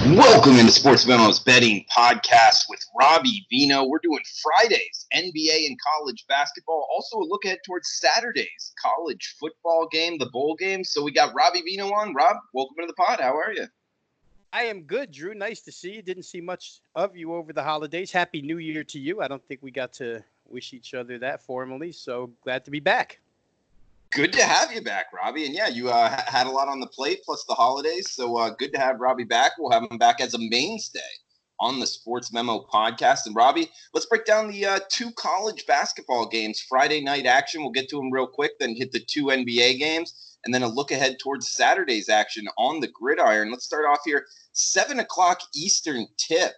Welcome into Sports Memos Betting Podcast with Robbie Vino. We're doing Fridays, NBA and college basketball. Also a look ahead towards Saturdays, college football game, the bowl game. So we got Robbie Vino on. Rob, welcome to the pod. How are you? I am good, Drew. Nice to see you. Didn't see much of you over the holidays. Happy New Year to you. I don't think we got to wish each other that formally, so glad to be back. Good to have you back, Robbie. And yeah, you had a lot on the plate plus the holidays. So good to have Robbie back. We'll have him back as a mainstay on the Sports Memo podcast. And Robbie, let's break down the two college basketball games, Friday night action. We'll get to them real quick, then hit the two NBA games, and then a look ahead towards Saturday's action on the gridiron. Let's start off here, 7 o'clock Eastern tip.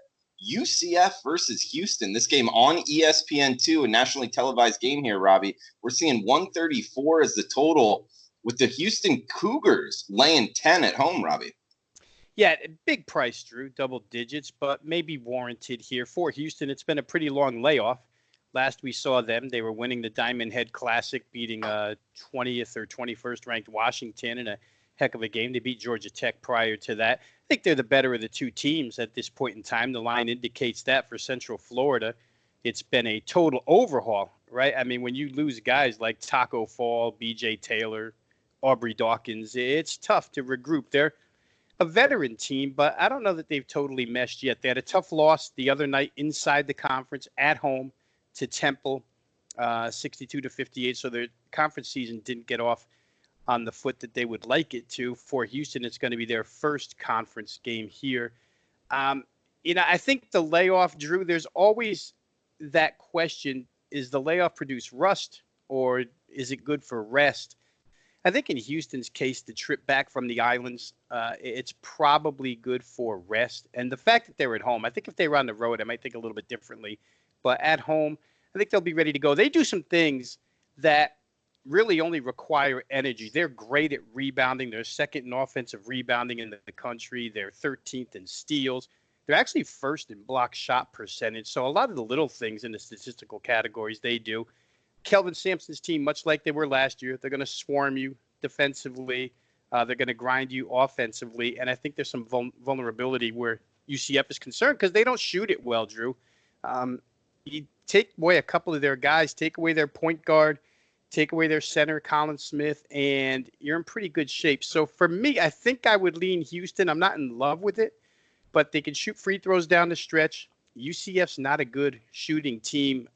UCF versus Houston. This game on ESPN2, a nationally televised game here, Robbie. We're seeing 134 as the total with the Houston Cougars laying 10 at home, Robbie. Yeah, big price, Drew, double digits, but maybe warranted here for Houston. It's been a pretty long layoff. Last we saw them, they were winning the Diamond Head Classic, beating 20th or 21st ranked Washington in a heck of a game. They beat Georgia Tech prior to that. I think they're the better of the two teams at this point in time. The line indicates that for Central Florida. It's been a total overhaul, right? I mean, when you lose guys like Taco Fall, B.J. Taylor, Aubrey Dawkins, it's tough to regroup. They're a veteran team, but I don't know that they've totally meshed yet. They had a tough loss the other night inside the conference at home to Temple, 62-58. So their conference season didn't get off on the foot that they would like it to. For Houston, it's going to be their first conference game here. I think the layoff, Drew, there's always that question, is the layoff produce rust or is it good for rest? I think in Houston's case, the trip back from the islands, it's probably good for rest. And the fact that they're at home, I think if they were on the road, I might think a little bit differently. But at home, I think they'll be ready to go. They do some things that really only require energy. They're great at rebounding. They're second in offensive rebounding in the country. They're 13th in steals. They're actually first in block shot percentage. So a lot of the little things in the statistical categories they do. Kelvin Sampson's team, much like they were last year, they're going to swarm you defensively. They're going to grind you offensively. And I think there's some vulnerability where UCF is concerned because they don't shoot it well, Drew. You take away a couple of their guys, take away their point guard, take away their center, Colin Smith, and you're in pretty good shape. So for me, I think I would lean Houston. I'm not in love with it, but they can shoot free throws down the stretch. UCF's not a good shooting team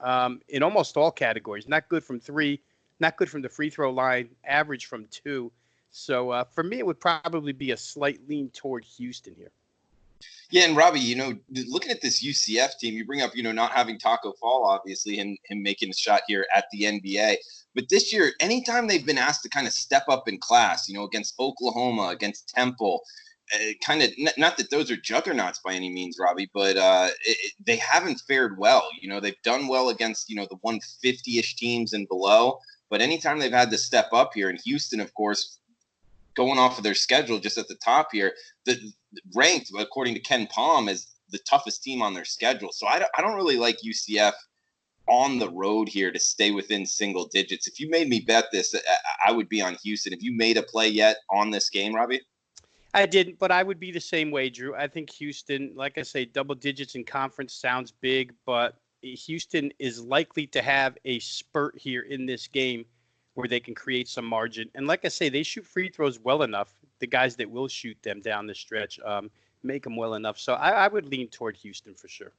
in almost all categories. Not good from three, not good from the free throw line, average from two. So for me, it would probably be a slight lean toward Houston here. Yeah, and Robbie, looking at this UCF team, you bring up, not having Taco Fall, obviously, and him making a shot here at the NBA. But this year, anytime they've been asked to kind of step up in class, against Oklahoma, against Temple, kind of not that those are juggernauts by any means, Robbie, but they haven't fared well. They've done well against, the 150-ish teams and below. But anytime they've had to step up here, and Houston, of course, going off of their schedule just at the top here, the ranked, according to Ken Palm, as the toughest team on their schedule. So I don't really like UCF on the road here to stay within single digits. If you made me bet this, I would be on Houston. Have you made a play yet on this game, Robbie? I didn't, but I would be the same way, Drew. I think Houston, like I say, double digits in conference sounds big, but Houston is likely to have a spurt here in this game where they can create some margin. And like I say, they shoot free throws well enough. The guys that will shoot them down the stretch make them well enough. So I would lean toward Houston for sure.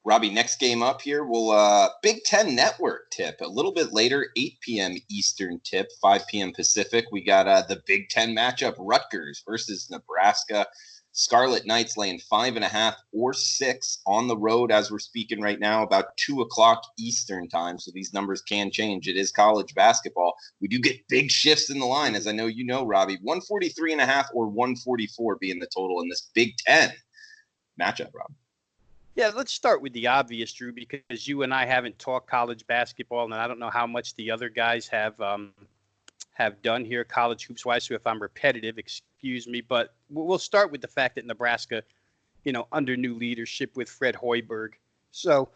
Robbie, next game up here, we'll Big Ten Network tip. A little bit later, 8 p.m. Eastern tip, 5 p.m. Pacific. We got the Big Ten matchup, Rutgers versus Nebraska. Scarlet Knights laying 5.5 or 6 on the road as we're speaking right now, about 2 o'clock Eastern time. So these numbers can change. It is college basketball. We do get big shifts in the line, as I know you know, Robbie. 143.5 or 144 being the total in this Big Ten matchup, Rob. Yeah, let's start with the obvious, Drew, because you and I haven't talked college basketball, and I don't know how much the other guys have done here college hoops-wise. So if I'm repetitive, excuse me. But we'll start with the fact that Nebraska, under new leadership with Fred Hoiberg. So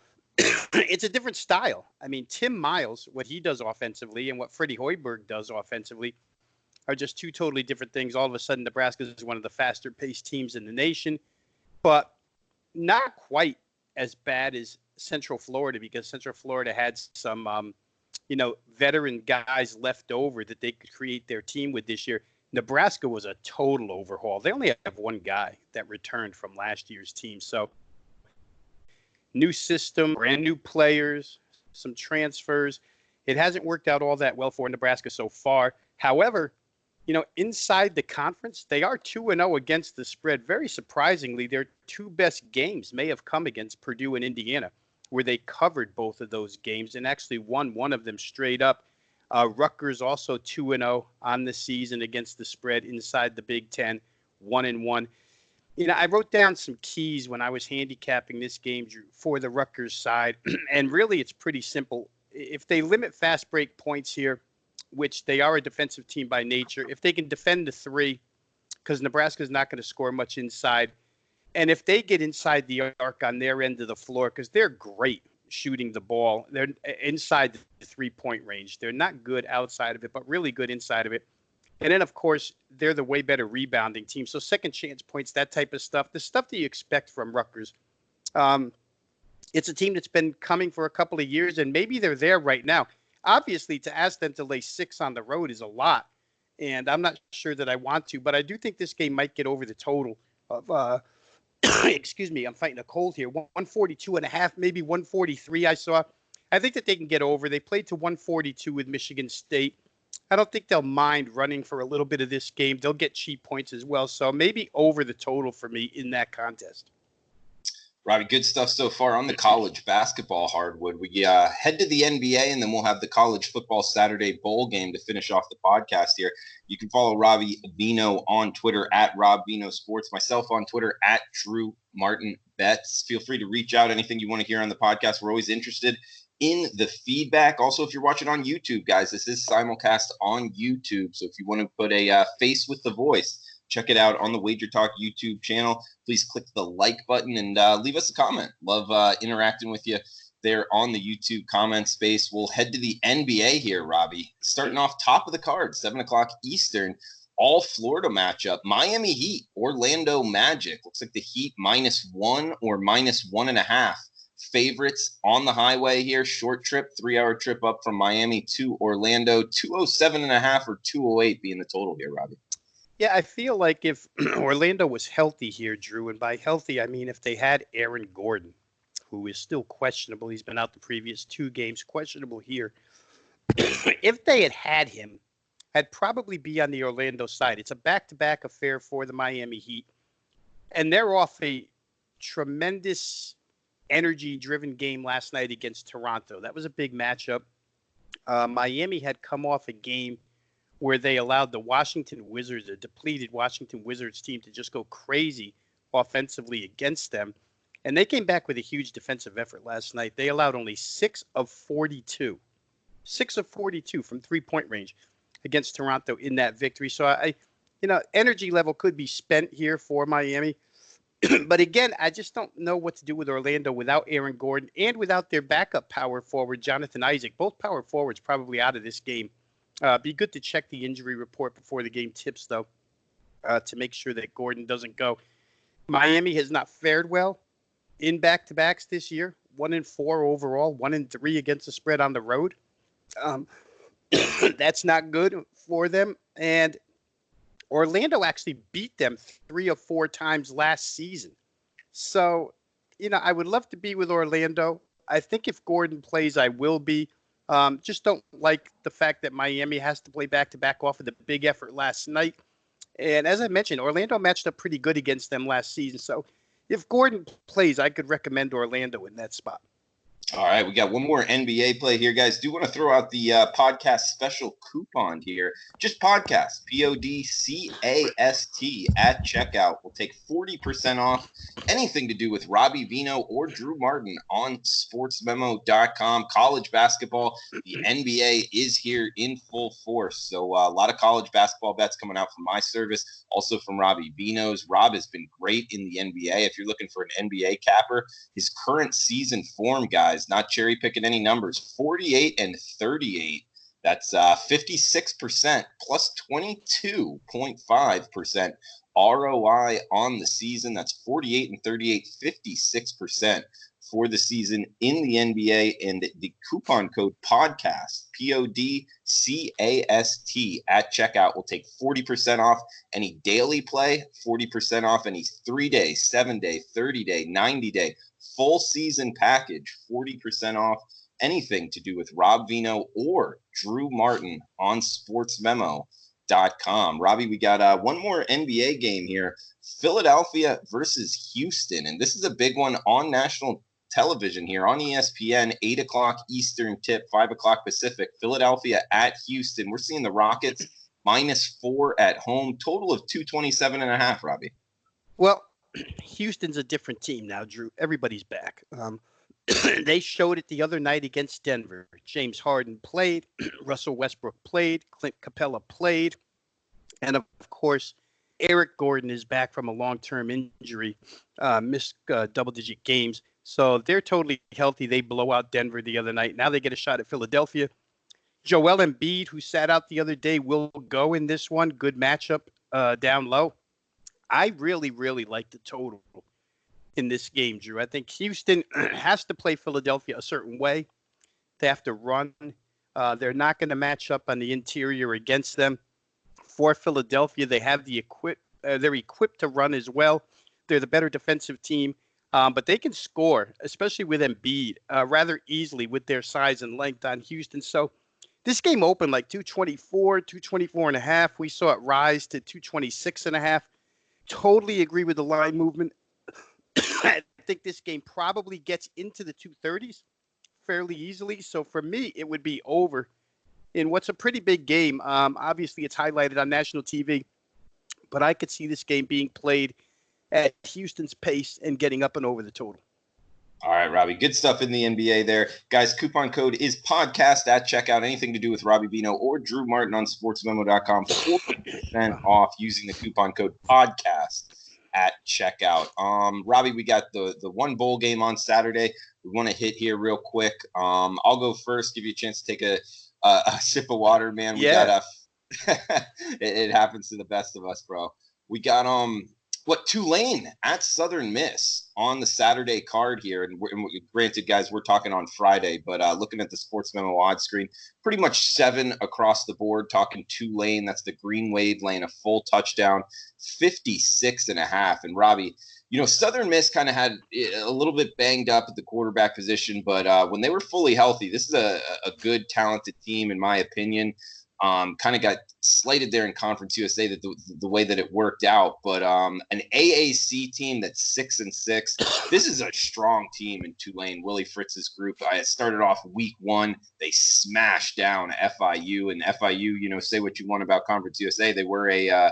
it's a different style. I mean, Tim Miles, what he does offensively and what Freddie Hoiberg does offensively, are just two totally different things. All of a sudden, Nebraska is one of the faster-paced teams in the nation, but not quite as bad as Central Florida, because Central Florida had some, veteran guys left over that they could create their team with this year. Nebraska was a total overhaul. They only have one guy that returned from last year's team. So new system, brand new players, some transfers. It hasn't worked out all that well for Nebraska so far. However, inside the conference, they are 2-0 against the spread. Very surprisingly, their two best games may have come against Purdue and Indiana, where they covered both of those games and actually won one of them straight up. Rutgers also 2-0 on the season against the spread inside the Big Ten, 1-1. I wrote down some keys when I was handicapping this game, Drew, for the Rutgers side, and really it's pretty simple. If they limit fast break points here, which they are a defensive team by nature, if they can defend the three, because Nebraska is not going to score much inside, and if they get inside the arc on their end of the floor, because they're great shooting the ball, they're inside the three-point range. They're not good outside of it, but really good inside of it. And then, of course, they're the way better rebounding team. So second chance points, that type of stuff, the stuff that you expect from Rutgers. It's a team that's been coming for a couple of years, and maybe they're there right now. Obviously, to ask them to lay 6 on the road is a lot, and I'm not sure that I want to, but I do think this game might get over the total of, excuse me, I'm fighting a cold here, 142.5, maybe 143 I saw. I think that they can get over. They played to 142 with Michigan State. I don't think they'll mind running for a little bit of this game. They'll get cheap points as well, so maybe over the total for me in that contest. Robbie, good stuff so far on the college basketball hardwood. We head to the NBA, and then we'll have the college football Saturday bowl game to finish off the podcast here. You can follow Robbie Vino on Twitter at Rob Vino Sports, myself on Twitter at Drew Martin Betts. Feel free to reach out, anything you want to hear on the podcast. We're always interested in the feedback. Also, if you're watching on YouTube, guys, this is simulcast on YouTube. So if you want to put a face with the voice, check it out on the WagerTalk YouTube channel. Please click the like button and leave us a comment. Love interacting with you there on the YouTube comment space. We'll head to the NBA here, Robbie. Starting off top of the card, 7 o'clock Eastern, all Florida matchup. Miami Heat, Orlando Magic. Looks like the Heat -1 or -1.5. Favorites on the highway here. Short trip, 3-hour trip up from Miami to Orlando. 207.5 or 208 being the total here, Robbie. Yeah, I feel like if Orlando was healthy here, Drew, and by healthy, I mean if they had Aaron Gordon, who is still questionable. He's been out the previous 2 games, questionable here. If they had him, I'd probably be on the Orlando side. It's a back-to-back affair for the Miami Heat, and they're off a tremendous energy-driven game last night against Toronto. That was a big matchup. Miami had come off a game where they allowed the Washington Wizards, a depleted Washington Wizards team, to just go crazy offensively against them. And they came back with a huge defensive effort last night. They allowed only 6 of 42 from three-point range against Toronto in that victory. So, energy level could be spent here for Miami. But again, I just don't know what to do with Orlando without Aaron Gordon and without their backup power forward, Jonathan Isaac. Both power forwards probably out of this game. Be good to check the injury report before the game tips, though, to make sure that Gordon doesn't go. Miami has not fared well in back-to-backs this year. 1-4 overall, 1-3 against the spread on the road. That's not good for them. And Orlando actually beat them 3 or 4 times last season. So, I would love to be with Orlando. I think if Gordon plays, I will be. Just don't like the fact that Miami has to play back-to-back off of the big effort last night. And as I mentioned, Orlando matched up pretty good against them last season. So if Gordon plays, I could recommend Orlando in that spot. All right, we got one more NBA play here, guys. Do want to throw out the podcast special coupon here. Just podcast, PODCAST at checkout. We'll take 40% off anything to do with Robbie Vino or Drew Martin on sportsmemo.com. College basketball, the NBA is here in full force. So a lot of college basketball bets coming out from my service, also from Robbie Vino's. Rob has been great in the NBA. If you're looking for an NBA capper, his current season form, guys, not cherry picking any numbers, 48-38 That's 56% plus 22.5% ROI on the season. That's 48 and 38, 56% for the season in the NBA. And the coupon code podcast, PODCAST at checkout will take 40% off any daily play, 40% off any 3-day, 7-day, 30-day, 90-day, full season package, 40% off anything to do with Rob Vino or Drew Martin on sportsmemo.com. Robbie, we got one more NBA game here. Philadelphia versus Houston. And this is a big one on national television here on ESPN, 8 o'clock Eastern tip, 5 o'clock Pacific. Philadelphia at Houston. We're seeing the Rockets -4 at home. Total of 227.5, Robbie. Well, Houston's a different team now, Drew. Everybody's back. They showed it the other night against Denver. James Harden played, Russell Westbrook played, Clint Capella played, and of course, Eric Gordon is back from a long-term injury, missed double-digit games. So they're totally healthy. They blow out Denver the other night. Now they get a shot at Philadelphia. Joel Embiid, who sat out the other day, will go in this one. Good matchup down low. I really, really like the total in this game, Drew. I think Houston has to play Philadelphia a certain way. They have to run. They're not going to match up on the interior against them. For Philadelphia, they have the they're equipped to run as well. They're the better defensive team, but they can score, especially with Embiid, rather easily with their size and length on Houston. So this game opened like 224.5. We saw it rise to 226.5. Totally agree with the line movement. I think this game probably gets into the 230s fairly easily. So for me, it would be over in what's a pretty big game. Obviously, it's highlighted on national TV, but I could see this game being played at Houston's pace and getting up and over the total. All right, Robbie. Good stuff in the NBA there. Guys, coupon code is podcast at checkout. Anything to do with Robbie Vino or Drew Martin on sportsmemo.com. 40% off using the coupon code podcast at checkout. Robbie, we got the one bowl game on Saturday. We want to hit here real quick. I'll go first, give you a chance to take a sip of water, man. We got it happens to the best of us, bro. We got Tulane at Southern Miss on the Saturday card here. And granted, guys, we're talking on Friday, but looking at the Sports Memo odds screen, pretty much 7 across the board. Talking Tulane, that's the Green Wave lane, a full touchdown, 56.5. And Robbie, Southern Miss kind of had a little bit banged up at the quarterback position, but when they were fully healthy, this is a good, talented team, in my opinion. Kind of got slated there in Conference USA the way that it worked out, but an AAC team that's 6-6. This is a strong team in Tulane. Willie Fritz's group. I started off week 1. They smashed down FIU, and FIU. Say what you want about Conference USA, they were a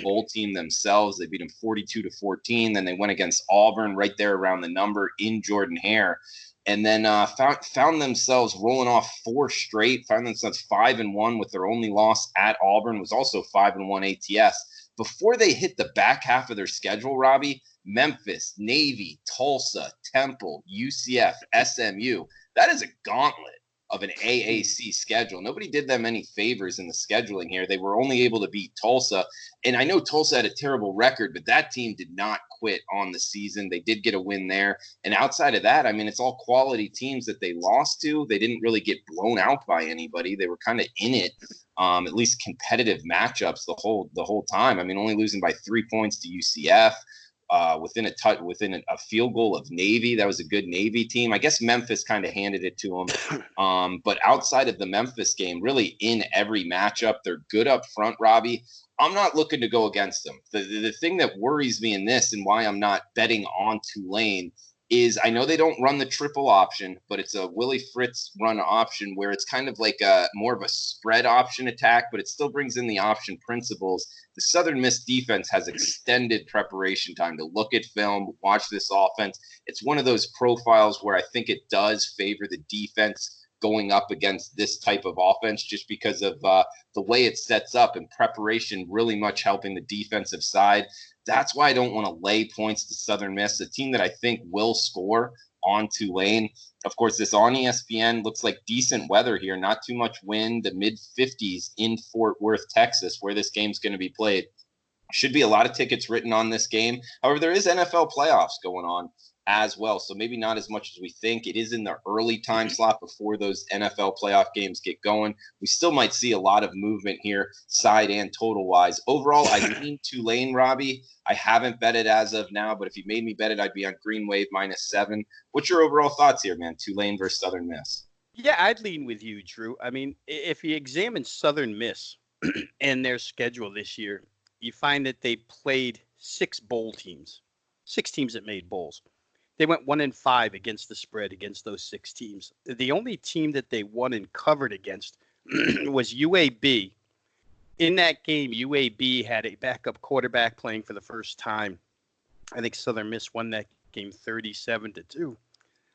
bowl team themselves. They beat them 42-14. Then they went against Auburn right there around the number in Jordan-Hare. And then found themselves rolling off 4 straight, found themselves 5-1 with their only loss at Auburn, was also 5-1 ATS. Before they hit the back half of their schedule, Robbie, Memphis, Navy, Tulsa, Temple, UCF, SMU, that is a gauntlet of an AAC schedule. Nobody did them any favors in the scheduling here. They were only able to beat Tulsa. And I know Tulsa had a terrible record, but that team did not quit on the season. They did get a win there. And outside of that, I mean, it's all quality teams that they lost to. They didn't really get blown out by anybody. They were kind of in it, at least competitive matchups the whole time. I mean, only losing by 3 points to UCF. Within a field goal of Navy. That was a good Navy team. I guess Memphis kind of handed it to them. But outside of the Memphis game, really in every matchup, they're good up front, Robbie. I'm not looking to go against them. The thing that worries me in this and why I'm not betting on Tulane is I know they don't run the triple option, but it's a Willie Fritz run option where it's kind of like more of a spread option attack, but it still brings in the option principles. The Southern Miss defense has extended preparation time to look at film, watch this offense. It's one of those profiles where I think it does favor the defense going up against this type of offense just because of the way it sets up and preparation really much helping the defensive side. That's why I don't want to lay points to Southern Miss, a team that I think will score on Tulane. Of course, this on ESPN looks like decent weather here, not too much wind, the mid-50s in Fort Worth, Texas, where this game's going to be played. Should be a lot of tickets written on this game. However, there is NFL playoffs going on as well, so maybe not as much as we think. It is in the early time slot before those NFL playoff games get going. We still might see a lot of movement here, side and total wise. Overall, I lean Tulane, Robbie. I haven't bet it as of now, but if you made me bet it, I'd be on Green Wave -7. What's your overall thoughts here, man? Tulane versus Southern Miss. Yeah, I'd lean with you, Drew. I mean, if you examine Southern Miss and their schedule this year, you find that they played 6 bowl teams, 6 teams that made bowls. They went 1-5 against the spread against those 6 teams. The only team that they won and covered against was UAB. In that game, UAB had a backup quarterback playing for the first time. I think Southern Miss won that game 37-2.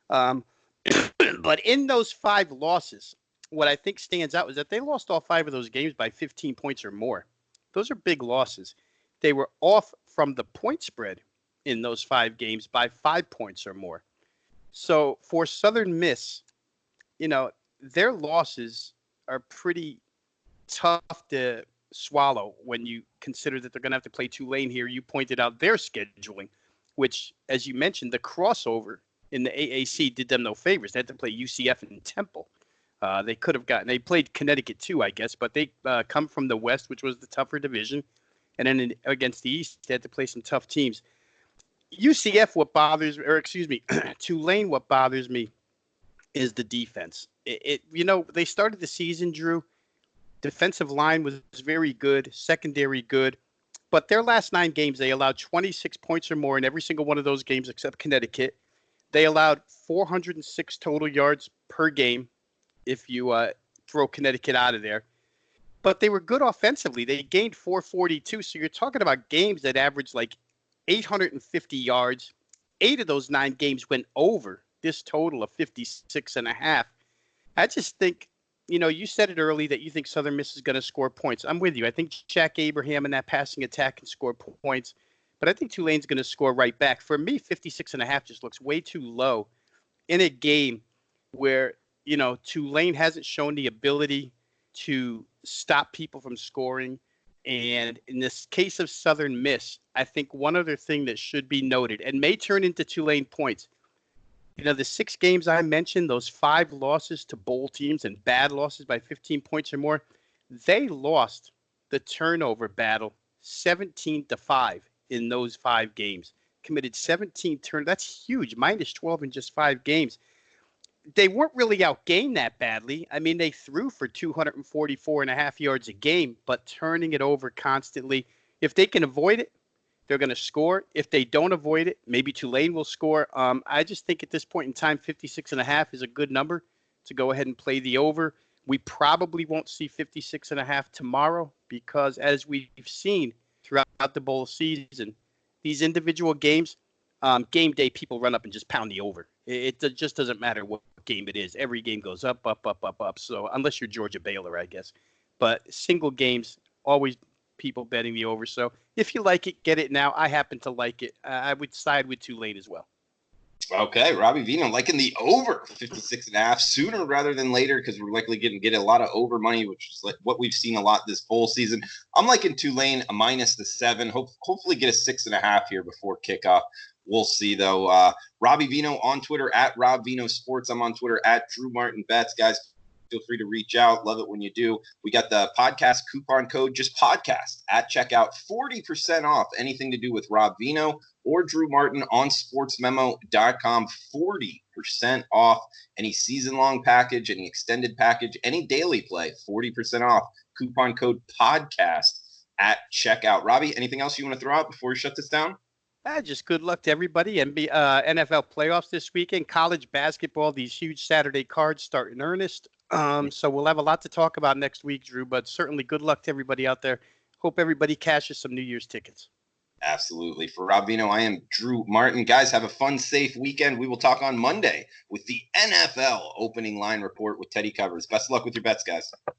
But in those 5 losses, what I think stands out is that they lost all 5 of those games by 15 points or more. Those are big losses. They were off from the point spread in those 5 games by 5 points or more. So for Southern Miss, their losses are pretty tough to swallow when you consider that they're going to have to play Tulane here. You pointed out their scheduling, which, as you mentioned, the crossover in the AAC did them no favors. They had to play UCF and Temple. They played Connecticut too, I guess, but they come from the West, which was the tougher division. And then against the East, they had to play some tough teams. UCF, Tulane, what bothers me is the defense. They started the season, Drew. Defensive line was very good, secondary good. But their last 9 games, they allowed 26 points or more in every single one of those games except Connecticut. They allowed 406 total yards per game, if you throw Connecticut out of there. But they were good offensively. They gained 442. So you're talking about games that averaged like 850 yards. 8 of those 9 games went over this total of 56.5. I just think, you said it early that you think Southern Miss is going to score points. I'm with you. I think Jack Abraham and that passing attack can score points. But I think Tulane's going to score right back. For me, 56.5 just looks way too low in a game where Tulane hasn't shown the ability to stop people from scoring. And in this case of Southern Miss, I think one other thing that should be noted and may turn into Tulane points, the 6 games I mentioned, those 5 losses to bowl teams and bad losses by 15 points or more, they lost the turnover battle 17-5 in those 5 games. Committed 17 turnovers. That's huge. -12 in just 5 games. They weren't really outgained that badly. I mean, they threw for 244.5 yards a game, but turning it over constantly. If they can avoid it, they're going to score. If they don't avoid it, maybe Tulane will score. I just think at this point in time, 56.5 is a good number to go ahead and play the over. We probably won't see 56.5 tomorrow because, as we've seen throughout the bowl season, these individual games, game day, people run up and just pound the over. It just doesn't matter what game it is. Every game goes up, up, up, up, up. So unless you're Georgia Baylor, I guess. But single games, always people betting the over. So if you like it, get it now. I happen to like it. I would side with Tulane as well. Okay, Robbie Vino liking the over 56.5 sooner rather than later because we're likely going to get a lot of over money, which is like what we've seen a lot this bowl season. I'm liking Tulane a -7. Hopefully get a 6.5 here before kickoff. We'll see, though. Robbie Vino on Twitter at Rob Vino Sports. I'm on Twitter at Drew Martin Bets. Guys, feel free to reach out. Love it when you do. We got the podcast coupon code, just podcast at checkout, 40% off anything to do with Rob Vino or Drew Martin on sportsmemo.com. 40% off any season-long package, any extended package, any daily play. 40% off. Coupon code podcast at checkout. Robbie, anything else you want to throw out before we shut this down? Just good luck to everybody. NFL playoffs this weekend, college basketball, these huge Saturday cards start in earnest. So we'll have a lot to talk about next week, Drew, but certainly good luck to everybody out there. Hope everybody cashes some New Year's tickets. Absolutely. For Rob Vino, I am Drew Martin. Guys, have a fun, safe weekend. We will talk on Monday with the NFL opening line report with Teddy Covers. Best of luck with your bets, guys.